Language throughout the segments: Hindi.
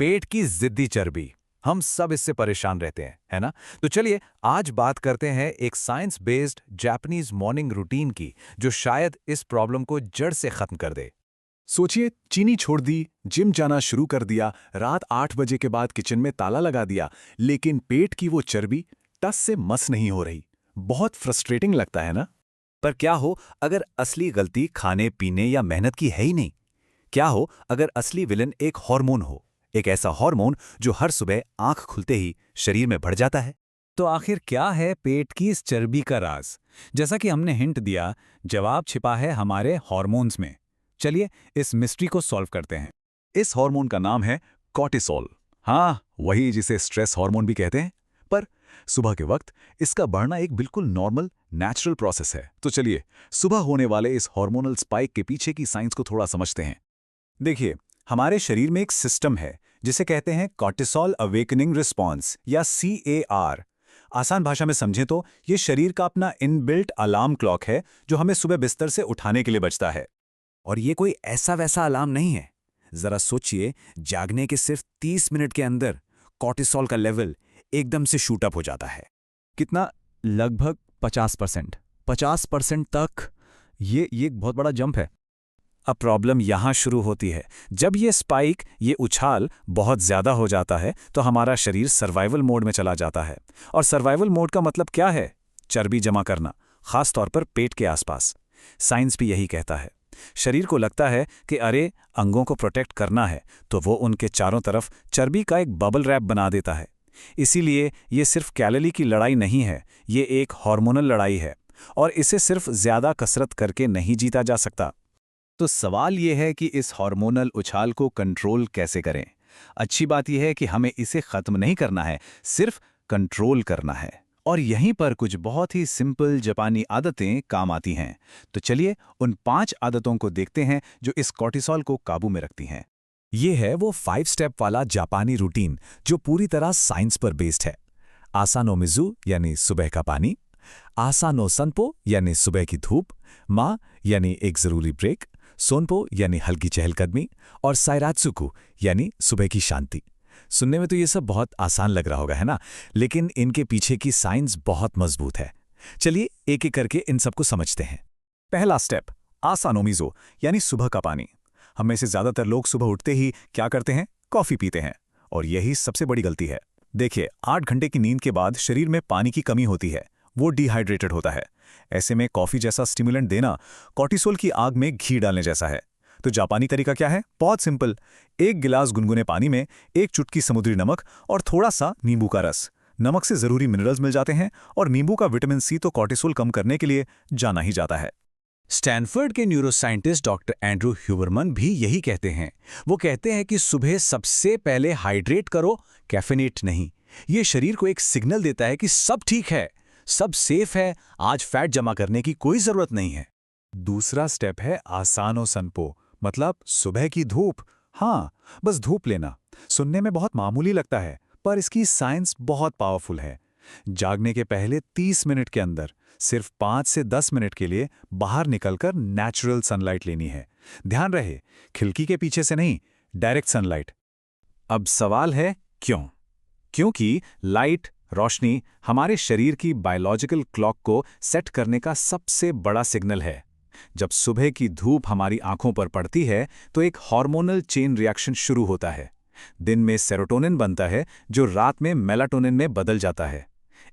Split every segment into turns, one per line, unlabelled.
पेट की जिद्दी चर्बी। हम सब इससे परेशान रहते हैं, है ना? तो चलिए आज बात करते हैं एक science based Japanese morning routine की, जो शायद इस प्रॉब्लम को जड़ से खत्म कर दे।
सोचिए, चीनी छोड़ दी, जिम जाना शुरू कर दिया, रात 8 बजे के बाद किचन में ताला लगा दिया, लेकिन पेट की वो चर्बी टस से मस नहीं हो रही। बहुत फ्रस्ट्रेटिंग लगता है ना?
पर क्या हो अगर असली गलती खाने पीने या मेहनत की है ही नहीं? क्या हो अगर असली विलन एक हार्मोन हो, एक ऐसा हार्मोन जो हर सुबह आंख खुलते ही शरीर में बढ़ जाता है? तो आखिर क्या है पेट की इस चर्बी का राज? जैसा कि हमने हिंट दिया, जवाब छिपा है हमारे हार्मोन्स में। चलिए इस मिस्ट्री को सॉल्व करते हैं।
इस हार्मोन का नाम है कॉर्टिसोल। हाँ, वही जिसे स्ट्रेस हार्मोन भी कहते हैं। पर सुबह के वक्त इसका बढ़ना एक बिल्कुल नॉर्मल, नेचुरल प्रोसेस है। तो चलिए, सुबह होने वाले इस हार्मोनल स्पाइक के पीछे की साइंस को थोड़ा समझते हैं। देखिए, हमारे शरीर में एक सिस्टम है जिसे कहते हैं कॉर्टिसोल अवेकनिंग रिस्पॉन्स या CAR। आसान भाषा में समझें तो ये शरीर का अपना इनबिल्ट अलार्म क्लॉक है जो हमें सुबह बिस्तर से उठाने के लिए बजता है।
और ये कोई ऐसा वैसा अलार्म नहीं है। जरा सोचिए, जागने के सिर्फ 30 मिनट के अंदर कॉर्टिसोल का लेवल एकदम से शूट अप हो जाता है।
कितना? लगभग 50%। 50% तक? ये एक बहुत बड़ा जंप है।
अब प्रॉब्लम यहां शुरू होती है। जब ये स्पाइक, ये उछाल बहुत ज्यादा हो जाता है तो हमारा शरीर सर्वाइवल मोड में चला जाता है। और सर्वाइवल मोड का मतलब क्या है? चर्बी जमा करना, खास तौर पर पेट के आसपास। साइंस भी यही कहता है। शरीर को लगता है कि अरे, अंगों को प्रोटेक्ट करना है, तो वो उनके चारों तरफ चर्बी का एक बबल रैप बना देता है। इसीलिए ये सिर्फ कैलोरी की लड़ाई नहीं है, ये एक हार्मोनल लड़ाई है। और इसे सिर्फ ज्यादा कसरत करके नहीं जीता जा सकता।
तो सवाल ये है कि इस हार्मोनल उछाल को कंट्रोल कैसे करें? अच्छी बात यह है कि हमें इसे खत्म नहीं करना है, सिर्फ कंट्रोल करना है। और यहीं पर कुछ बहुत ही सिंपल जापानी आदतें काम आती हैं। तो चलिए उन 5 आदतों को देखते हैं जो इस कॉर्टिसोल को काबू में रखती हैं।
ये है वो 5 स्टेप वाला जापानी रूटीन जो पूरी तरह साइंस पर बेस्ड है। आसानो मिज़ु यानी सुबह का पानी, आसानो सनपो यानी सुबह की धूप, मा यानी एक जरूरी ब्रेक, सोनपो यानी हल्की चहलकदमी, और साइरात्सुकु यानी सुबह की शांति। सुनने में तो ये सब बहुत आसान लग रहा होगा, है ना? लेकिन इनके पीछे की साइंस बहुत मजबूत है। चलिए एक एक करके इन सबको समझते हैं।
पहला स्टेप, आसानो मिज़ो यानी सुबह का पानी। हम में से ज्यादातर लोग सुबह उठते ही क्या करते हैं? कॉफी पीते हैं। और यही सबसे बड़ी गलती है। देखिए, 8 घंटे की नींद के बाद शरीर में पानी की कमी होती है, वो डिहाइड्रेटेड होता है। ऐसे में कॉफी जैसा स्टिमुलेंट देना कॉर्टिसोल की आग में घी डालने जैसा है। तो जापानी तरीका क्या है? बहुत सिंपल। 1 गिलास गुनगुने पानी में 1 चुटकी समुद्री नमक और थोड़ा सा नींबू का रस। नमक से जरूरी मिनरल्स मिल जाते हैं और नींबू का विटामिन C तो कॉर्टिसोल कम करने के लिए जाना ही जाता है।
स्टैनफोर्ड के न्यूरोसाइंटिस्ट डॉक्टर एंड्रू ह्यूबरमन भी यही कहते हैं। वो कहते हैं कि सुबह सबसे पहले हाइड्रेट करो, कैफेनेट नहीं। ये शरीर को एक सिग्नल देता है कि सब ठीक है, सब सेफ है, आज फैट जमा करने की कोई जरूरत नहीं है।
दूसरा स्टेप है आसानो सनपो, मतलब सुबह की धूप। हाँ, बस धूप लेना। सुनने में बहुत मामूली लगता है, पर इसकी साइंस बहुत पावरफुल है। जागने के पहले 30 मिनट के अंदर सिर्फ 5 से 10 मिनट के लिए बाहर निकलकर नेचुरल सनलाइट लेनी है। ध्यान रहे, खिड़की के पीछे से नहीं, डायरेक्ट सनलाइट। अब सवाल है क्यों? क्योंकि लाइट, रोशनी हमारे शरीर की बायोलॉजिकल क्लॉक को सेट करने का सबसे बड़ा सिग्नल है। जब सुबह की धूप हमारी आंखों पर पड़ती है तो एक हार्मोनल चेन रिएक्शन शुरू होता है। दिन में सेरोटोनिन बनता है जो रात में मेलाटोनिन में बदल जाता है।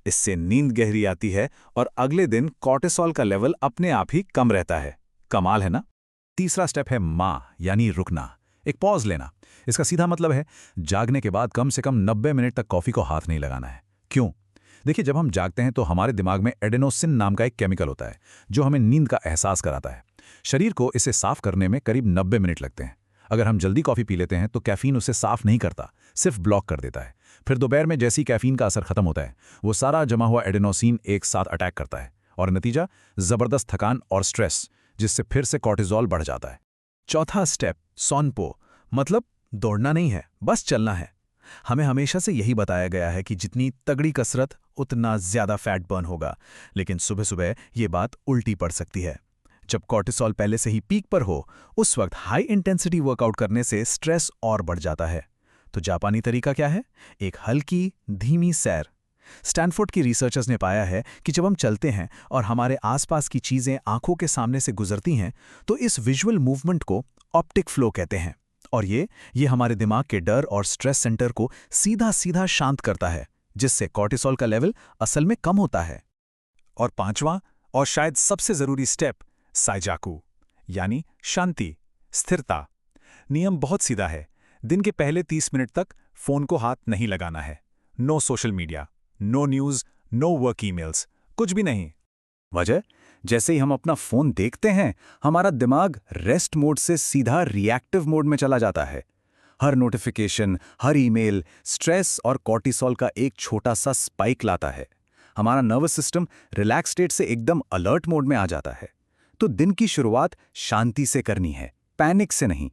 इससे नींद गहरी आती है और अगले दिन कॉर्टिसोल का लेवल अपने आप ही कम रहता है। कमाल है ना? तीसरा स्टेप है यानी रुकना, एक पॉज लेना। इसका सीधा मतलब है जागने के बाद कम से कम 90 मिनट तक कॉफी को हाथ नहीं लगाना है। क्यों? देखिए, जब हम जागते हैं तो हमारे दिमाग में एडेनोसिन नाम का एक केमिकल होता है जो हमें नींद का एहसास कराता है। शरीर को इसे साफ करने में करीब 90 मिनट लगते हैं। अगर हम जल्दी कॉफी पी लेते हैं तो कैफीन उसे साफ नहीं करता, सिर्फ ब्लॉक कर देता है। फिर दोपहर में जैसी कैफीन का असर खत्म होता है, वो सारा जमा हुआ एडेनोसिन एक साथ अटैक करता है और नतीजा जबरदस्त थकान और स्ट्रेस, जिससे फिर से कॉर्टिसोल बढ़ जाता है। चौथा स्टेप सोनपो, मतलब दौड़ना नहीं है, बस चलना है। हमें हमेशा से यही बताया गया है कि जितनी तगड़ी कसरत उतना ज्यादा फैट बर्न होगा, लेकिन सुबह सुबह ये बात उल्टी पड़ सकती है। जब कॉर्टिसोल पहले से ही पीक पर हो, उस वक्त हाई इंटेंसिटी वर्कआउट करने से स्ट्रेस और बढ़ जाता है। तो जापानी तरीका क्या है? एक हल्की, धीमी सैर। स्टैनफोर्ड की रिसर्चर्स ने पाया है कि जब हम चलते हैं और हमारे आसपास की चीज़ें आंखों के सामने से गुजरती हैं, तो इस विजुअल मूवमेंट को ऑप्टिक फ्लो कहते हैं। और ये हमारे दिमाग के डर और स्ट्रेस सेंटर को सीधा सीधा शांत करता है, जिससे कॉर्टिसोल का लेवल असल में कम होता है।
और पांचवां और शायद सबसे जरूरी स्टेप, साइजाकू, यानी शांति, स्थिरता। नियम बहुत सीधा है। दिन के पहले 30 मिनट तक फोन को हाथ नहीं लगाना है। No social media, no news, no work emails, कुछ भी नहीं।
वजह? जैसे ही हम अपना फोन देखते हैं, हमारा दिमाग रेस्ट मोड से सीधा रिएक्टिव मोड में चला जाता है। हर नोटिफिकेशन, हर ईमेल स्ट्रेस और कॉर्टिसोल का एक छोटा सा स्पाइक लाता है। हमारा नर्वस सिस्टम रिलैक्स स्टेट से एकदम अलर्ट मोड में आ जाता है। तो दिन की शुरुआत शांति से करनी है, पैनिक से नहीं।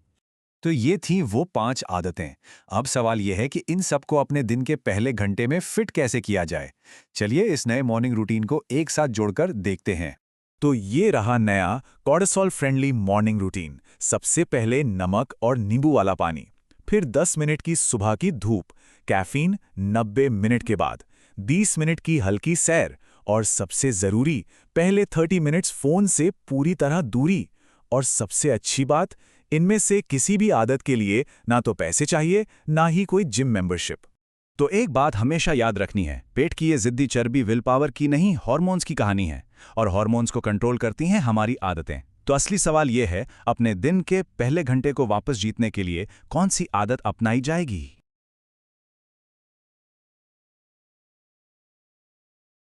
तो ये थी वो 5 आदतें। अब सवाल यह है कि इन सबको अपने दिन के पहले घंटे में फिट कैसे किया जाए। चलिए इस नए मॉर्निंग रूटीन को एक साथ जोड़कर देखते हैं। तो ये रहा नया कॉर्टिसोल फ्रेंडली मॉर्निंग रूटीन। सबसे पहले नमक और नींबू वाला पानी, फिर 10 मिनट की सुबह की धूप, कैफीन 90 मिनट के बाद, 20 मिनट की हल्की सैर, और सबसे जरूरी पहले 30 मिनट्स फोन से पूरी तरह दूरी। और सबसे अच्छी बात, इनमें से किसी भी आदत के लिए ना तो पैसे चाहिए, ना ही कोई जिम मेंबरशिप।
तो एक बात हमेशा याद रखनी है, पेट की ये जिद्दी चर्बी विल पावर की नहीं, हार्मोन्स की कहानी है। और हार्मोन्स को कंट्रोल करती हैं हमारी आदतें। तो असली सवाल ये है, अपने दिन के पहले घंटे को वापस जीतने के लिए कौन सी आदत अपनाई जाएगी?